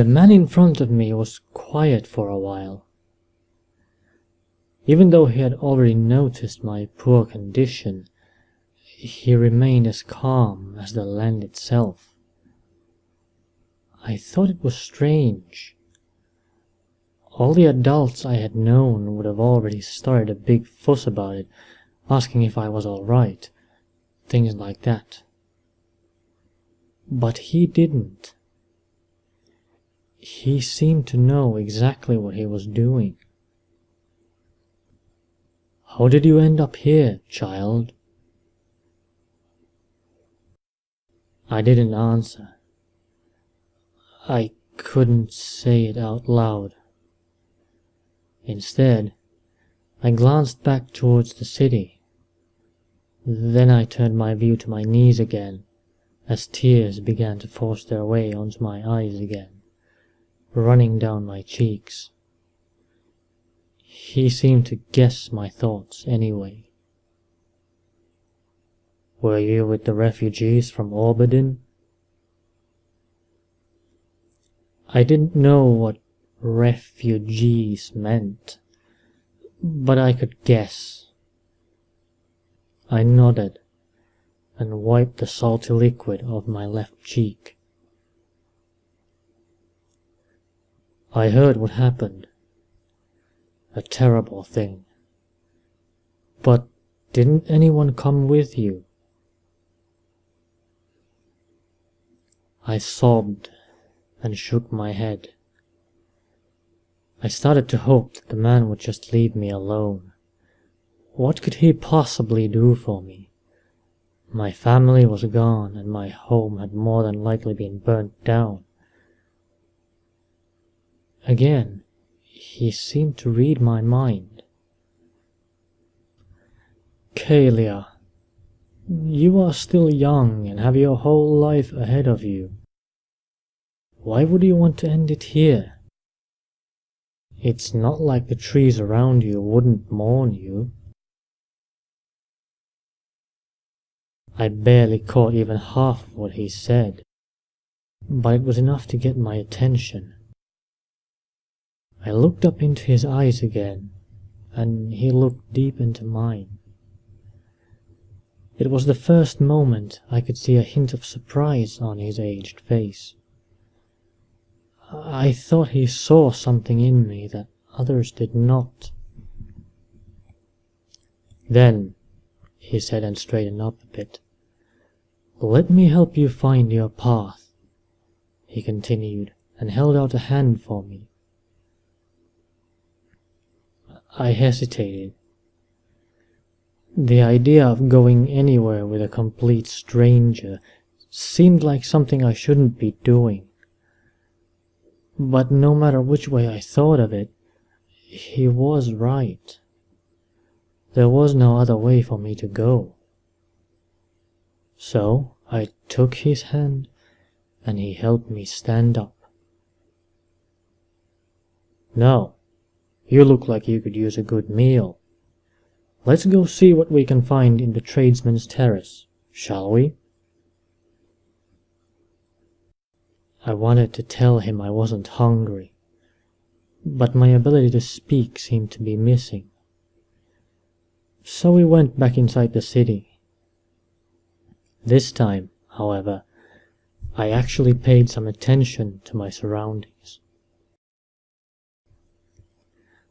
The man in front of me was quiet for a while. Even though he had already noticed my poor condition, he remained as calm as the land itself. I thought it was strange. All the adults I had known would have already started a big fuss about it, asking if I was all right, things like that. But he didn't. He seemed to know exactly what he was doing. "How did you end up here, child?" I didn't answer. I couldn't say it out loud. Instead, I glanced back towards the city. Then I turned my view to my knees again, as tears began to force their way onto my eyes again, running down my cheeks. He seemed to guess my thoughts anyway. "Were you with the refugees from Orbadin?" I didn't know what refugees meant, but I could guess. I nodded and wiped the salty liquid off my left cheek. "I heard what happened. A terrible thing. But didn't anyone come with you?" I sobbed and shook my head. I started to hope that the man would just leave me alone. What could he possibly do for me? My family was gone, and my home had more than likely been burnt down. Again, he seemed to read my mind. "Kaelia, you are still young and have your whole life ahead of you. Why would you want to end it here? It's not like the trees around you wouldn't mourn you." I barely caught even half of what he said, but it was enough to get my attention. I looked up into his eyes again, and he looked deep into mine. It was the first moment I could see a hint of surprise on his aged face. I thought he saw something in me that others did not. "Then," he said, and straightened up a bit, "let me help you find your path," he continued, and held out a hand for me. I hesitated. The idea of going anywhere with a complete stranger seemed like something I shouldn't be doing. But no matter which way I thought of it, he was right. There was no other way for me to go. So I took his hand, and he helped me stand up. "Now, you look like you could use a good meal. Let's go see what we can find in the tradesman's terrace, shall we?" I wanted to tell him I wasn't hungry, but my ability to speak seemed to be missing. So we went back inside the city. This time, however, I actually paid some attention to my surroundings.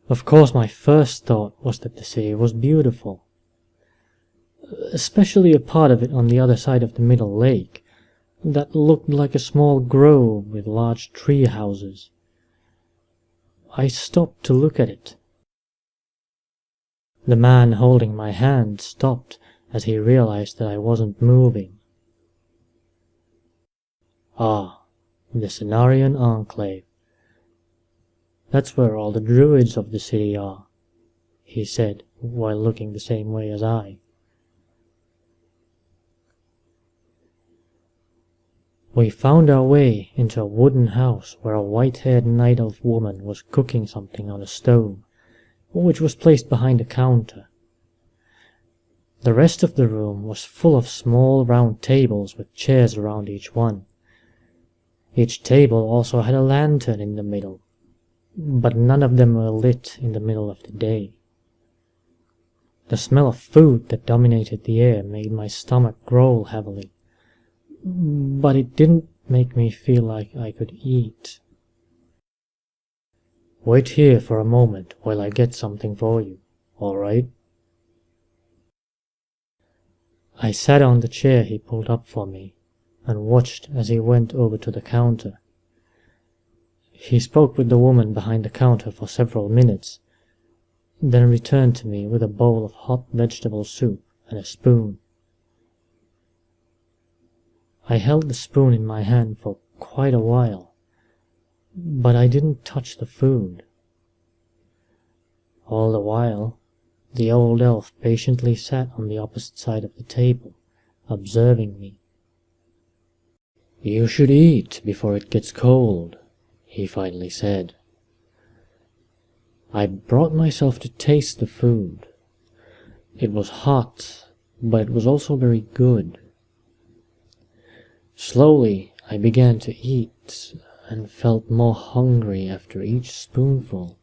Of course, my first thought was that the city was beautiful, especially a part of it on the other side of the middle lake, that looked like a small grove with large tree houses. I stopped to look at it. The man holding my hand stopped as he realized that I wasn't moving. "Ah, the Cenarian Enclave. That's where all the Druids of the city are," he said, while looking the same way as I. We found our way into a wooden house where a white-haired night elf woman was cooking something on a stove, which was placed behind a counter. The rest of the room was full of small round tables with chairs around each one. Each table also had a lantern in the middle, but none of them were lit in the middle of the day. The smell of food that dominated the air made my stomach growl heavily, but it didn't make me feel like I could eat. "Wait here for a moment while I get something for you, all right?" I sat on the chair he pulled up for me and watched as he went over to the counter. He spoke with the woman behind the counter for several minutes, then returned to me with a bowl of hot vegetable soup and a spoon. I held the spoon in my hand for quite a while, but I didn't touch the food. All the while, the old elf patiently sat on the opposite side of the table, observing me. "You should eat before it gets cold," he finally said. I brought myself to taste the food. It was hot, but it was also very good. Slowly, I began to eat and felt more hungry after each spoonful.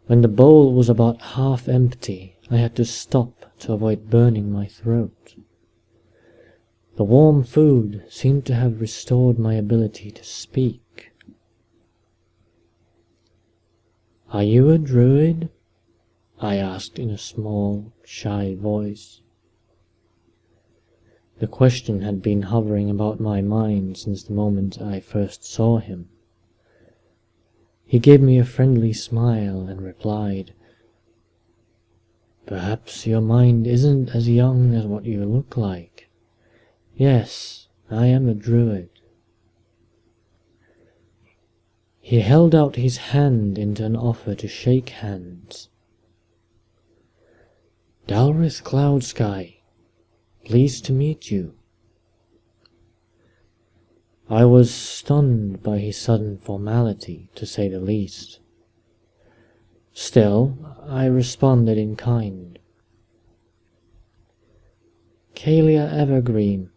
When the bowl was about half empty, I had to stop to avoid burning my throat. The warm food seemed to have restored my ability to speak. "Are you a druid?" I asked in a small, shy voice. The question had been hovering about my mind since the moment I first saw him. He gave me a friendly smile and replied, "Perhaps your mind isn't as young as what you look like. Yes, I am a druid." He held out his hand into an offer to shake hands. "Dalrith Cloudsky, pleased to meet you." I was stunned by his sudden formality, to say the least. Still, I responded in kind. "Kalia Evergreen,"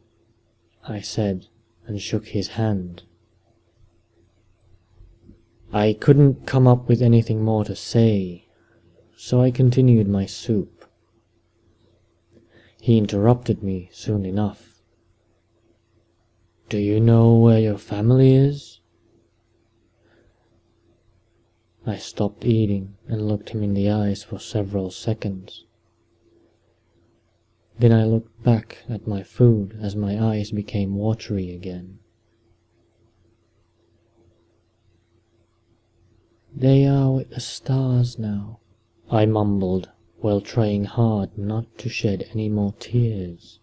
I said, and shook his hand. I couldn't come up with anything more to say, so I continued my soup. He interrupted me soon enough. "Do you know where your family is?" I stopped eating and looked him in the eyes for several seconds. Then I looked back at my food as my eyes became watery again. "They are with the stars now," I mumbled, while trying hard not to shed any more tears.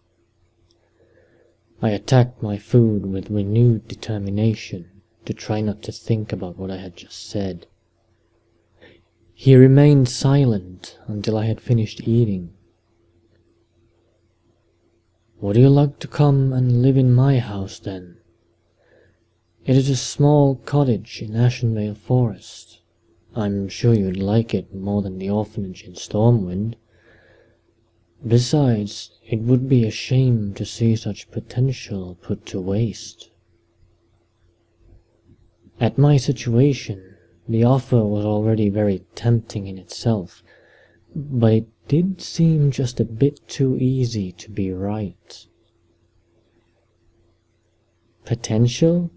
I attacked my food with renewed determination to try not to think about what I had just said. He remained silent until I had finished eating. "Would you like to come and live in my house, then? It is a small cottage in Ashenvale Forest. I'm sure you'd like it more than the orphanage in Stormwind. Besides, it would be a shame to see such potential put to waste." At my situation, the offer was already very tempting in itself, but it did seem just a bit too easy to be right. Potential?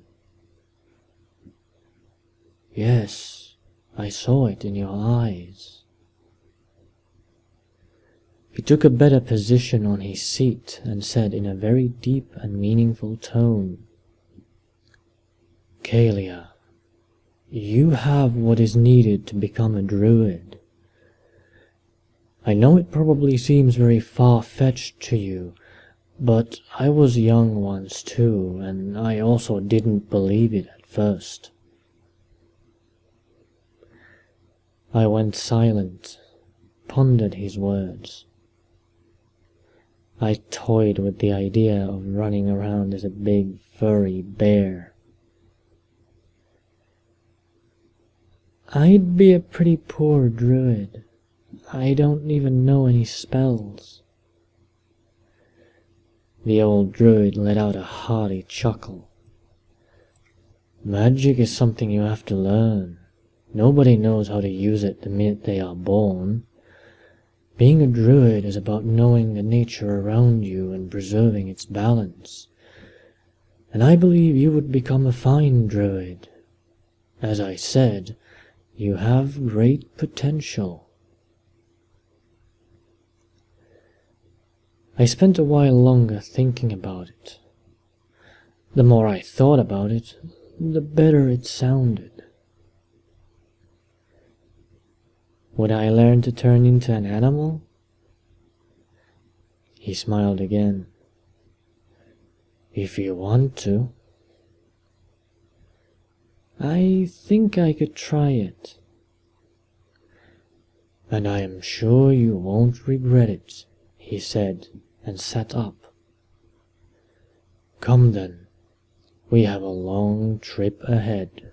Yes, I saw it in your eyes. He took a better position on his seat and said in a very deep and meaningful tone, "Kalia, you have what is needed to become a druid. I know it probably seems very far-fetched to you, but I was young once too, and I also didn't believe it at first." I went silent, pondered his words. I toyed with the idea of running around as a big, furry bear. "I'd be a pretty poor druid. I don't even know any spells." The old druid let out a hearty chuckle. Magic is something you have to learn. Nobody knows how to use it the minute they are born. Being a druid is about knowing the nature around you and preserving its balance. And I believe you would become a fine druid. As I said, you have great potential. I spent a while longer thinking about it. The more I thought about it, the better it sounded. Would I learn to turn into an animal? He smiled again. If you want to. I think I could try it. And I am sure you won't regret it, he said, and sat up. Come then, we have a long trip ahead.